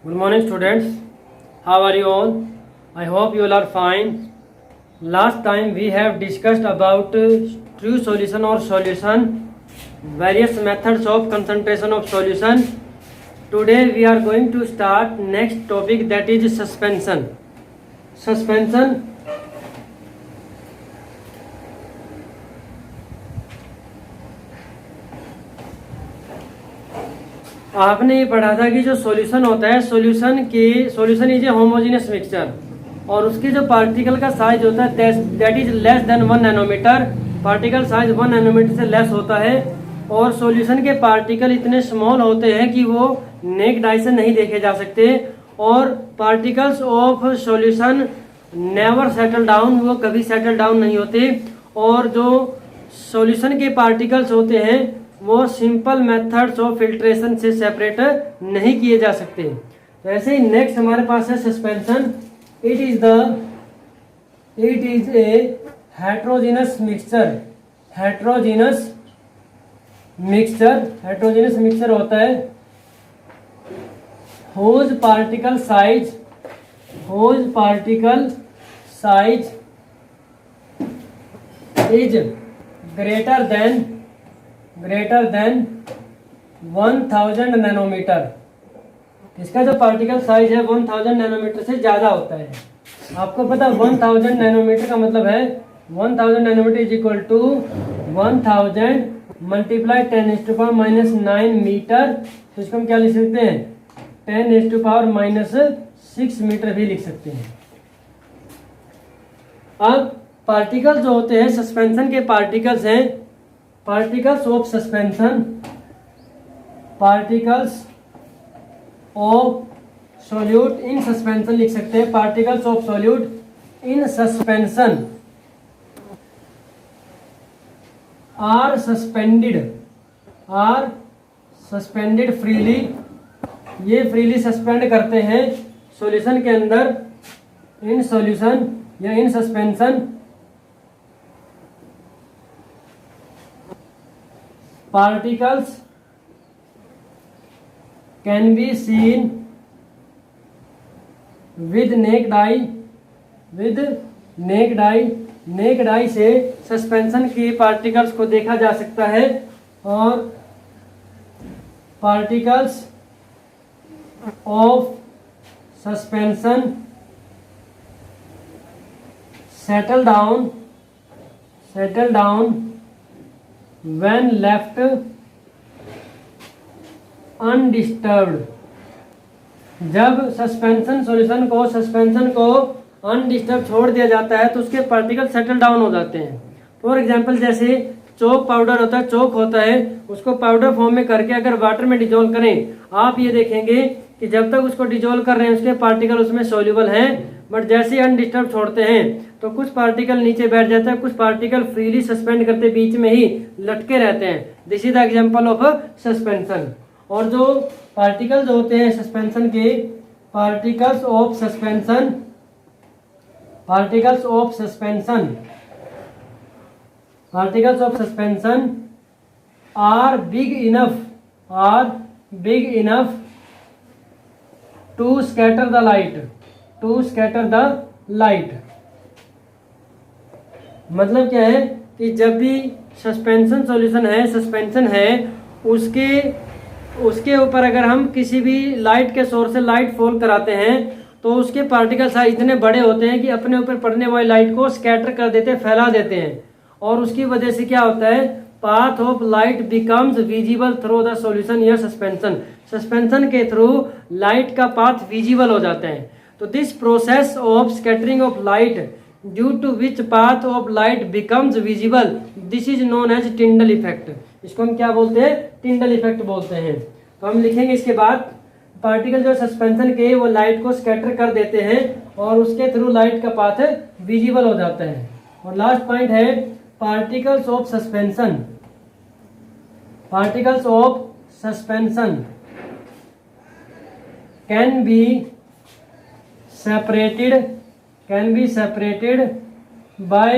Good morning, students. How are you all? I hope you all are fine. Last time we have discussed about true solution or solution, various methods of concentration of solution. Today we are going to start next topic, that is suspension. Suspension. आपने ये पढ़ा था कि जो solution होता है, solution is a homogeneous mixture, और उसके जो पार्टिकल का साइज होता है that is less than 1 nanometre. Particle size 1 nanometre से लेस होता है, और सॉल्यूशन के पार्टिकल इतने स्मॉल होते हैं कि वो नेक्ड आई से नहीं देखे जा सकते, और particles of solution never settle down, वो कभी सेटल डाउन नहीं होते, और जो सॉल्यूशन के पार्टिकल्स होते हैं वो सिंपल मेथड्स ऑफ फिल्ट्रेशन से सेपरेट नहीं किए जा सकते। तो ऐसे ही नेक्स्ट हमारे पास है suspension. It is a heterogeneous mixture. Heterogeneous mixture होता है whose particle size is greater than 1000 nanometre. इसका जो पार्टिकल साइज है 1000 नैनोमीटर से ज़्यादा होता है। आपको पता 1000 नैनोमीटर का मतलब है 1000 nanometre is equal to 1000 multiply 10⁻⁹ metre. तो इसको हम क्या लिख सकते हैं, 10⁻⁻6 मीटर भी लिख सकते हैं। अब पार्टिकल जो होते हैं सस्पेंशन के पार्टिकल्स हैं, particles of suspension, particles of solute in suspension लिख सकते हैं। Particles of solute in suspension are suspended freely. ये फ्रीली सस्पेंड करते हैं सॉल्यूशन के अंदर, इन सॉल्यूशन या in suspension. Particles can be seen with naked eye. naked eye से सस्पेंशन की पार्टिकल्स को देखा जा सकता है, और particles of suspension settle down when left undisturbed। जब सस्पेंशन को अनडिस्टर्ब छोड़ दिया जाता है तो उसके पार्टिकल सेटल डाउन हो जाते हैं। फॉर एग्जांपल जैसे चौक पाउडर होता है, चौक होता है, उसको पाउडर फॉर्म में करके अगर वाटर में डिजोल्व करें, आप ये देखेंगे कि जब तक उसको डिजोल्व कर रहे हैं उसके पार्टिकल उसमें सोल्यूबल हैं, बट जैसे ही अनडिस्टर्ब छोड़ते हैं तो कुछ पार्टिकल नीचे बैठ जाते हैं, कुछ पार्टिकल फ्रीली सस्पेंड करते बीच में ही लटके रहते हैं। This is the example of suspension. और जो पार्टिकल्स होते हैं सस्पेंशन के, particles of suspension are big enough to scatter the light. मतलब क्या है कि जब भी सस्पेंशन है उसके ऊपर अगर हम किसी भी लाइट के सोर्स से लाइट फॉल कराते हैं तो उसके पार्टिकल साइज इतने बड़े होते हैं कि अपने ऊपर पड़ने वाली लाइट को स्कैटर कर देते हैं, फैला देते हैं, और उसकी वजह से क्या होता है, path of light becomes visible through the solution या सस्पेंशन के थ्रू लाइट का पाथ विजिबल हो जाता है। तो this process of scattering of light due to which path of light becomes visible, this is known as Tyndall effect. इसको हम क्या बोलते हैं, टिंडल इफेक्ट बोलते हैं। तो हम लिखेंगे इसके बाद, पार्टिकल जो सस्पेंशन के वो लाइट को स्कैटर कर देते हैं और उसके थ्रू लाइट का पाथ विजिबल हो जाता है। और लास्ट पॉइंट है particles of suspension can be separated by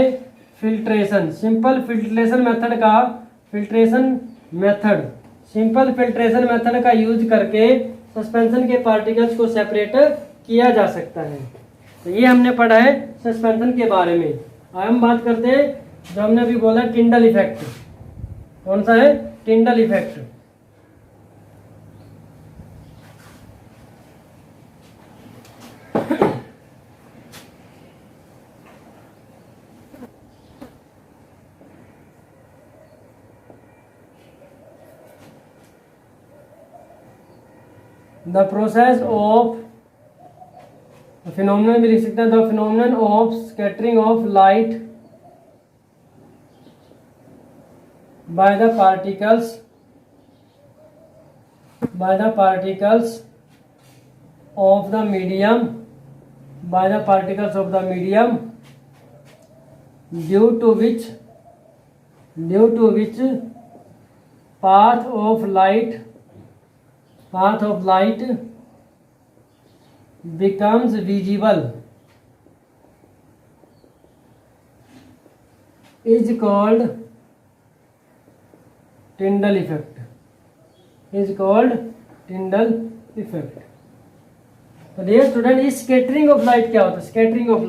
filtration। Simple filtration method का यूज करके सस्पेंशन के पार्टिकल्स को सेपरेट किया जा सकता है। तो ये हमने पढ़ा है सस्पेंशन के बारे में। अब हम बात करते हैं जो हमने अभी बोला टिंडल इफेक्ट। कौन सा है? Tyndall effect. The process of phenomenon भी लिख सकते हैं, the phenomenon of scattering of light by the particles of the medium due to which path of light becomes visible is called Tyndall effect. तो dear student, इस scattering of light क्या होता है? Scattering of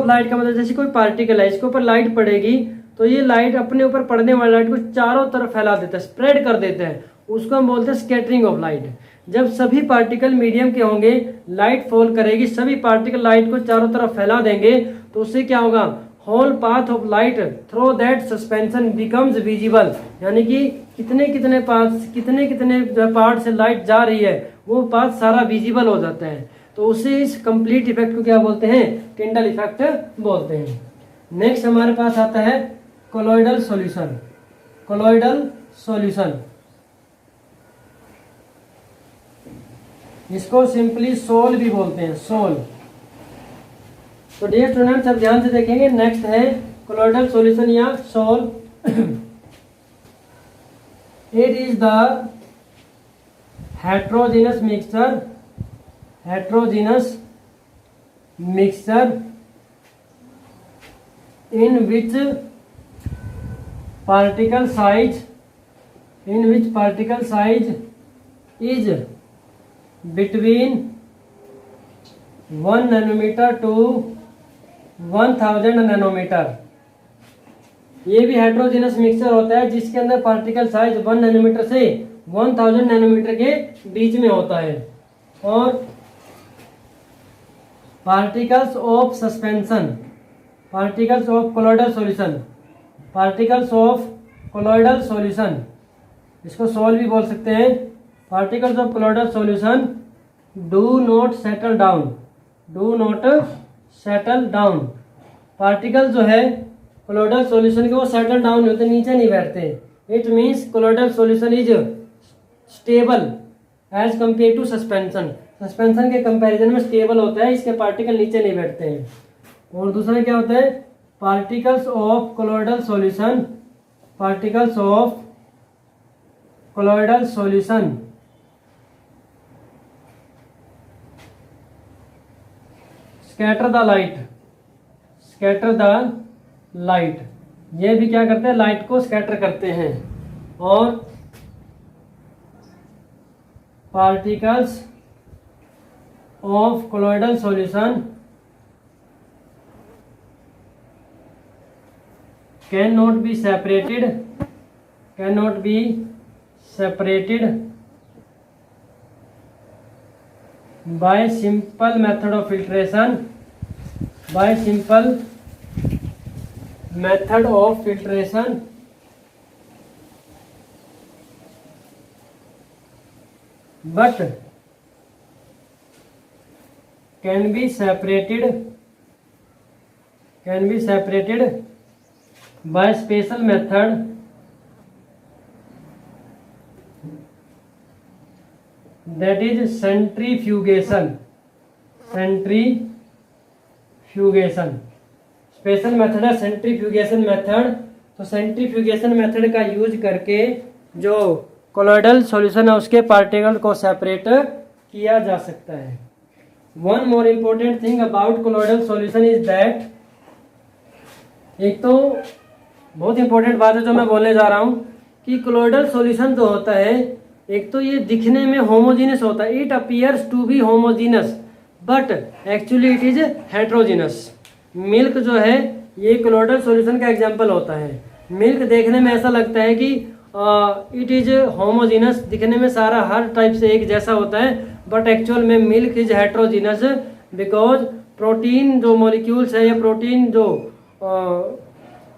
light का मतलब जैसे कोई particle है, इसके ऊपर लाइट पड़ेगी तो ये लाइट अपने ऊपर पड़ने वाली लाइट को चारों तरफ फैला देता है, स्प्रेड कर देता है, उसको हम बोलते हैं स्कैटरिंग ऑफ लाइट। जब सभी पार्टिकल मीडियम के होंगे, लाइट फॉल करेगी, सभी पार्टिकल लाइट को चारों तरफ फैला देंगे, तो उससे क्या होगा? Whole path of light through that suspension becomes visible. यानी कि कितने पार्ट से लाइट जा रही है वो पाथ सारा विजिबल हो जाता है। तो उसे इस कंप्लीट इफेक्ट को क्या बोलते हैं? टिंडल इफेक्ट बोलते हैं। नेक्स्ट हमारे पास आता है कोलॉइडल सॉल्यूशन। इसको सिंपली सोल भी बोलते हैं, सोल। तो डियर स्टूडेंट्स, अब ध्यान से देखेंगे। नेक्स्ट है कोलॉइडल सॉल्यूशन या sol. It is the heterogeneous mixture in which particle size is between 1 nanometer to 1000 nanometer। ये भी हेट्रोजीनस मिक्सचर होता है जिसके अंदर पार्टिकल साइज 1 नैनोमीटर से 1000 नैनोमीटर के बीच में होता है। और पार्टिकल्स ऑफ कोलॉइडल सॉल्यूशन, इसको सोल भी बोल सकते हैं। Particles of colloidal solution do not settle down. Particle जो है कोलॉइडल सॉल्यूशन के वो सेटल डाउन होते, नीचे नहीं बैठते। It means colloidal solution is stable as compare to suspension के कंपैरिजन में स्टेबल होता है, इसके पार्टिकल नीचे नहीं बैठते हैं। और दूसरा क्या होता है? Particles of colloidal solution scatter the light. ये भी क्या करते हैं? लाइट को स्कैटर करते हैं। और particles of colloidal solution cannot be separated by simple method of filtration but can be separated by special method that is centrifugation। Special method है सेंट्रीफ्यूगेशन मेथड। तो सेंट्रीफ्यूगेशन मेथड का यूज करके जो colloidal solution है उसके particle को separate किया जा सकता है। One more important thing about colloidal solution is that, एक तो बहुत इंपॉर्टेंट बात है जो मैं बोलने जा रहा हूँ कि कोलॉइडल सॉल्यूशन जो होता है एक तो ये दिखने में होमोजीनस होता है, it appears to be homogeneous but actually it is heterogeneous. Milk जो है ये कोलोइडल सॉल्यूशन का एग्जांपल होता है। मिल्क देखने में ऐसा लगता है कि इट इज होमोजीनस, दिखने में सारा हर टाइप से एक जैसा होता है, बट एक्चुअल में milk is heterogeneous because protein जो मॉलिक्यूल्स है या प्रोटीन जो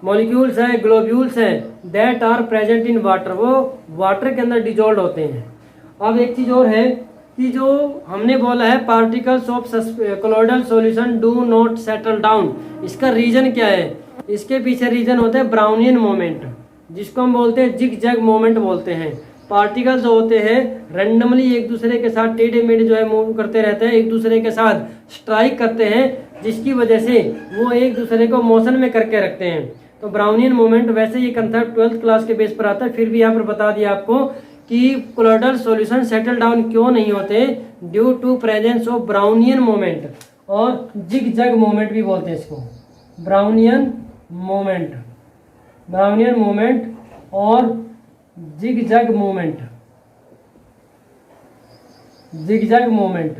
मॉलिक्यूल्स हैं, ग्लोब्यूल्स हैं, that are present in water, वो वाटर के अंदर डिजोल्व होते हैं। अब एक चीज और है कि जो हमने बोला है particles of colloidal solution do not settle down, इसका रीजन क्या है? इसके पीछे रीजन होता है ब्राउनियन मोमेंट, जिसको हम बोलते हैं जिग जैग मोमेंट बोलते हैं। पार्टिकल्स जो होते हैं रैंडमली एक दूसरे के साथ टेढ़े मेढ़े जो है मूव करते रहते हैं, एक दूसरे के साथ स्ट्राइक करते हैं, जिसकी वजह से वो एक दूसरे को मोशन में करके रखते हैं। तो ब्राउनियन मोमेंट, वैसे ये कंसेप्ट 12th क्लास के बेस पर आता है, फिर भी यहाँ पर बता दिया आपको कि कोलोइडल सॉल्यूशन सेटल डाउन क्यों नहीं होते, due to presence of Brownian movement और जिग जैग मोमेंट भी बोलते हैं इसको, ब्राउनियन मोमेंट, ब्राउनियन मोमेंट और zigzag movement, zigzag movement.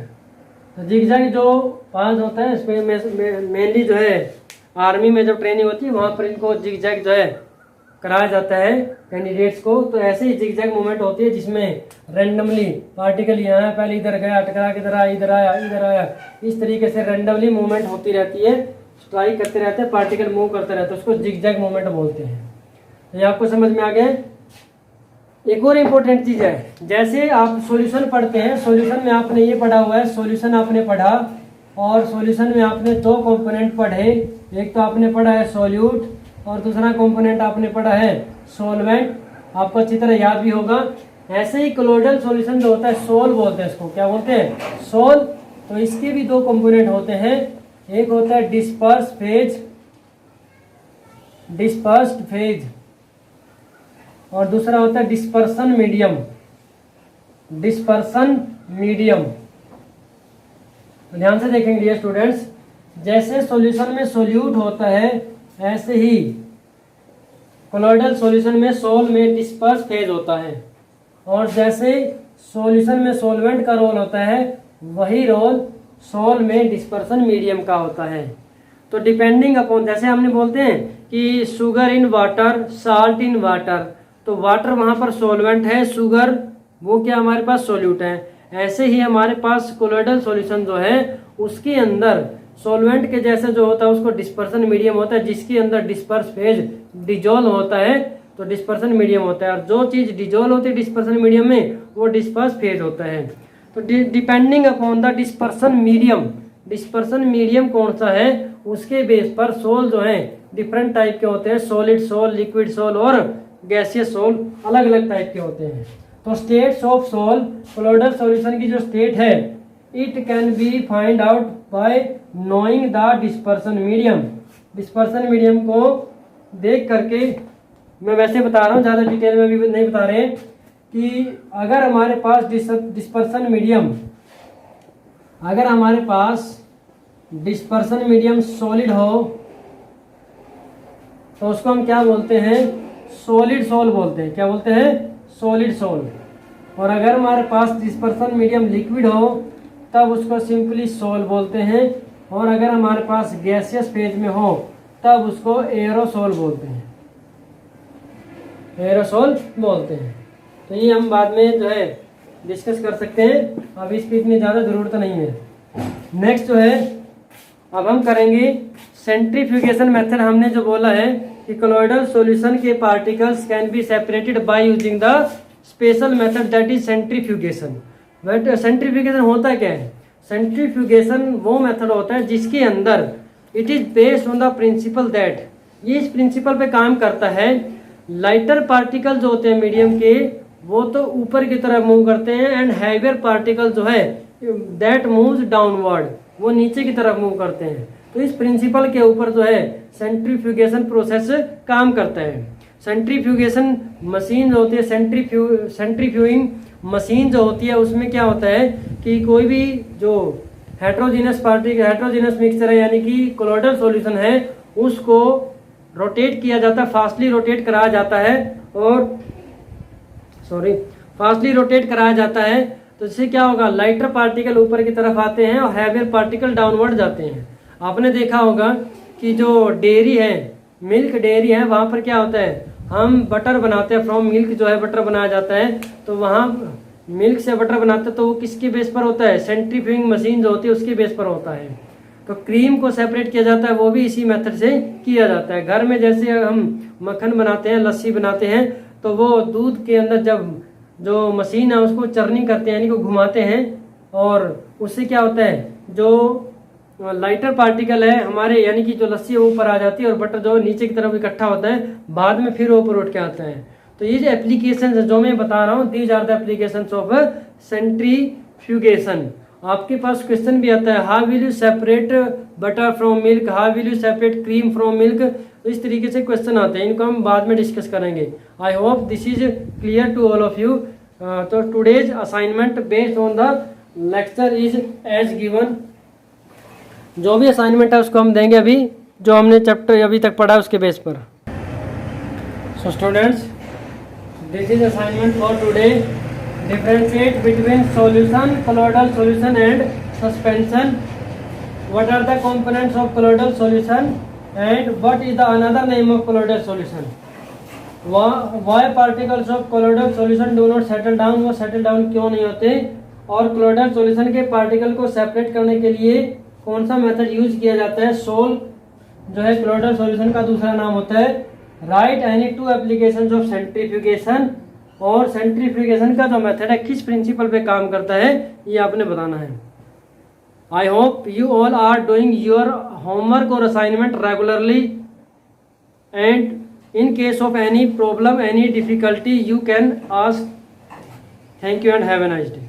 तो जिग जैग जो पास होता है इसमें मेनली जो है आर्मी में जब ट्रेनिंग होती है वहाँ पर इनको जिग जैग जो है कराया जाता है कैंडिडेट्स को। तो ऐसे ही जिग जैग मूवमेंट होती है जिसमें रैंडमली पार्टिकल यहाँ पहले इधर गया, टकरा के इधर आया, इधर आया, इधर आया, इस तरीके से रैंडमली मूवमेंट होती रहती है, स्ट्राइक करते रहते हैं, पार्टिकल मूव करते रहते हैं, उसको जिग जैग मूवमेंट बोलते हैं। तो ये आपको समझ में आ गया। एक और इम्पोर्टेंट चीज है, जैसे आप सॉल्यूशन पढ़ते हैं, सॉल्यूशन में आपने ये पढ़ा हुआ है, सॉल्यूशन आपने पढ़ा और सॉल्यूशन में आपने दो कंपोनेंट पढ़े, एक तो आपने पढ़ा है सॉल्यूट और दूसरा कंपोनेंट आपने पढ़ा है सॉल्वेंट, आपको अच्छी तरह याद भी होगा। ऐसे ही कोलोइडल सॉल्यूशन जो होता है सोल बोलते हैं इसको, क्या बोलते हैं? सोल। तो इसके भी दो कंपोनेंट होते हैं, एक होता है डिस्पर्स फेज, डिस्पर्स्ड फेज, और दूसरा होता है डिस्पर्सन मीडियम, डिस्पर्सन मीडियम। ध्यान से देखेंगे डियर स्टूडेंट्स, जैसे सॉल्यूशन में सोल्यूट होता है ऐसे ही कोलोइडल सॉल्यूशन में सोल में डिस्पर्स फेज होता है, और जैसे सॉल्यूशन में सॉल्वेंट का रोल होता है वही रोल सोल में डिस्पर्सन मीडियम का होता है। तो डिपेंडिंग अपॉन, जैसे हमने बोलते हैं कि sugar in water, salt in water, तो वाटर वहाँ पर सॉल्वेंट है, शुगर वो क्या हमारे पास सोल्यूट है। ऐसे ही हमारे पास कोलोइडल सॉल्यूशन जो है उसके अंदर सॉल्वेंट के जैसे जो होता है उसको डिस्पर्सन मीडियम होता है, जिसके अंदर डिस्पर्स फेज डिजोल्व होता है तो डिस्पर्सन मीडियम होता है, और जो चीज डिजोल्व होती है डिस्पर्सन मीडियम में वो डिस्पर्स फेज होता है। तो depending upon the dispersion medium, dispersion medium कौन सा है उसके बेस पर सोल जो है डिफरेंट टाइप के होते हैं, सॉलिड सोल, लिक्विड सोल और गैसियस सोल, अलग अलग टाइप के होते हैं। तो states of sol, colloidal solution की जो स्टेट है, it can be find out by knowing the dispersion medium. Dispersion medium को देख करके, मैं वैसे बता रहा हूँ, ज़्यादा डिटेल में भी नहीं बता रहे, कि अगर हमारे पास डिस्पर्सन मीडियम, अगर हमारे पास डिस्पर्सन मीडियम सॉलिड हो तो उसको हम क्या बोलते हैं? सॉलिड सोल बोलते हैं। क्या बोलते हैं? Solid soul. और अगर हमारे पास डिस्पर्सन मीडियम लिक्विड हो तब उसको सिंपली सोल बोलते हैं, और अगर हमारे पास गैसियस फेज में हो तब उसको एरोसोल बोलते हैं, एरोसोल बोलते हैं। तो ये हम बाद में जो है डिस्कस कर सकते हैं, अब इसकी इतनी ज़्यादा ज़रूरत नहीं है। नेक्स्ट जो है अब हम करेंगे सेंट्रीफ्यूगेशन मेथड। हमने जो बोला है कि कोलोइडल सॉल्यूशन के particles can be separated by using the special method that is centrifugation. But centrifugation होता क्या है? सेंट्रीफ्यूगेशन वो मेथड होता है जिसके अंदर it is based on the principal that, ये इस प्रिंसिपल पे काम करता है, लाइटर पार्टिकल जो होते हैं मीडियम के वो तो ऊपर की तरफ मूव करते हैं, एंड हैवियर पार्टिकल जो है दैट मूव्स डाउनवर्ड, वो नीचे की तरफ मूव करते हैं। तो इस प्रिंसिपल के ऊपर जो है सेंट्रीफ्यूगेशन प्रोसेस काम करता है। सेंट्रीफ्यूगेशन मशीन जो होती है, सेंट्रीफ्यूइंग मशीन जो होती है, उसमें क्या होता है कि कोई भी जो हेट्रोजीनस मिक्सचर है यानी कि कोलोइडल सॉल्यूशन है उसको रोटेट किया जाता है, फास्टली रोटेट कराया जाता है, और फास्टली रोटेट कराया जाता है तो इससे क्या होगा, लाइटर पार्टिकल ऊपर की तरफ आते हैं और हैवियर पार्टिकल डाउनवर्ड जाते हैं। आपने देखा होगा कि जो डेयरी है, मिल्क डेयरी है, वहाँ पर क्या होता है, हम बटर बनाते हैं, फ्रॉम मिल्क जो है बटर बनाया जाता है, तो वहाँ मिल्क से बटर बनाते हैं तो वो किसके बेस पर होता है, सेंट्रीफ्यूगिंग मशीन जो होती है उसके बेस पर होता है। तो क्रीम को सेपरेट किया जाता है वो भी इसी मेथड से किया जाता है। घर में जैसे हम मक्खन बनाते हैं, लस्सी बनाते हैं, तो वो दूध के अंदर जब जो मशीन है उसको चर्निंग करते हैं, यानी को घुमाते हैं, और उससे क्या होता है, जो लाइटर पार्टिकल है हमारे, यानी कि जो लस्सी है वो ऊपर आ जाती है और बटर जो नीचे की तरफ इकट्ठा होता है, बाद में फिर ऊपर उठ के आता है। तो ये जो एप्लीकेशन है जो मैं बता रहा हूँ, these are the applications of centrifugation. आपके पास क्वेश्चन भी आता है, how will you separate butter from milk, how will you separate cream from milk, तो इस तरीके से क्वेश्चन आते हैं, इनको हम बाद में डिस्कस करेंगे। I hope this is clear to all of you. तो today's assignment based on the lecture is as given. जो भी असाइनमेंट है उसको हम देंगे अभी, जो हमने चैप्टर अभी तक पढ़ा उसके बेस पर। So students, this is assignment for today. Differentiate between solution, colloidal solution and suspension. What are the components of colloidal solution and what is the another name of colloidal solution. Why particles of colloidal solution do not settle down, वो settle down क्यों नहीं होते, और colloidal solution के particle को separate करने के लिए कौन सा मेथड यूज किया जाता है। सोल जो है कोलोइडल सॉल्यूशन का दूसरा नाम होता है। Right any two applications of centrifugation, और सेंट्रीफ्यूगेशन का जो मेथड है किस प्रिंसिपल पे काम करता है ये आपने बताना है। I hope you all are doing your homework और assignment regularly, and in case of any problem, any difficulty, you can ask. Thank you and have a nice day.